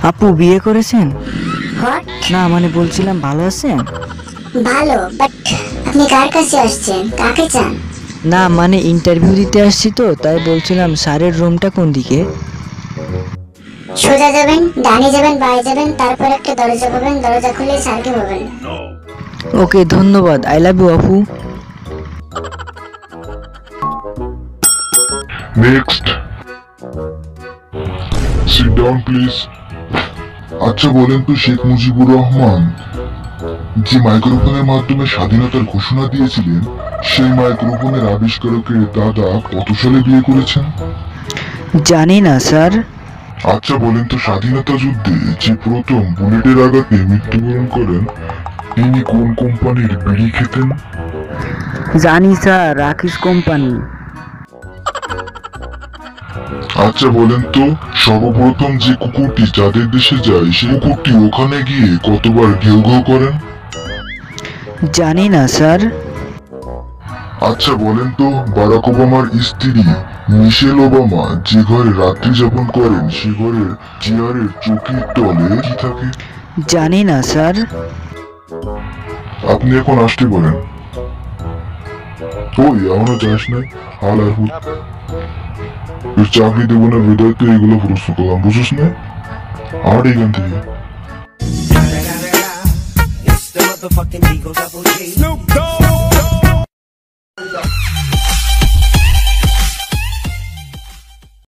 আপু বিয়ে করেছেন? হোয়াট? না মানে বলছিলাম ভালো আছেন? ভালো, বাট আপনি কার কাছে আসছেন? কাকে চান? না মানে ইন্টারভিউ দিতে আসছি তো, তাই বলছিলাম স্যারের রুমটা কোন দিকে? সোজা যাবেন, ডানে যাবেন, বাঁয়ে যাবেন, তারপর একটা দরজা পাবেন, দরজা খুলে স্যারকে পাবেন। ওকে ধন্যবাদ, আই লাভ ইউ আপু। Next, sit down please. আচ্ছা বলেন তো, শেখ মুজিবুর রহমান যে মাইক্রোফোনের মাধ্যমে স্বাধীনতার ঘোষণা দিয়েছিলেন, সেই মাইক্রোফোনের আবিষ্কারকের দাদা কত সালে বিয়ে করেছেন? জানি না স্যার। আচ্ছা বলেন তো, স্বাধীনতা যুদ্ধে যে প্রথম বুলেটের আঘাতে মৃত্যুবরণ করেন, তিনি কোন কোম্পানির বিড়ি খেতেন? জানি স্যার, রাখিস কোম্পানি। আচ্ছা বলেন তো, সর্বপ্রথম যে কুকুরটি চাঁদের দেশে যায়, সেই কুকুরটি ওখানে গিয়ে কতবার ঘেউ ঘেউ করেন? জানি না স্যার। আচ্ছা বলেন তো, বারাক ওবামার স্ত্রী মিশেল ওবামা যে ঘরে রাত্রি যাপন করেন, সে ঘরের চেয়ারের চৌকির তলে কি থাকে? জানি না স্যার। আপনি এখন আসতে পারেন। ওই এখনো যাস নাই, হাল আর হুত। এর চাকরি দেবো না হৃদয়তে এগুলো প্রশ্ন করলাম, বুঝিস না? আর এখান থেকে It's the motherfucking Eagle Double G. Snoop Dogg.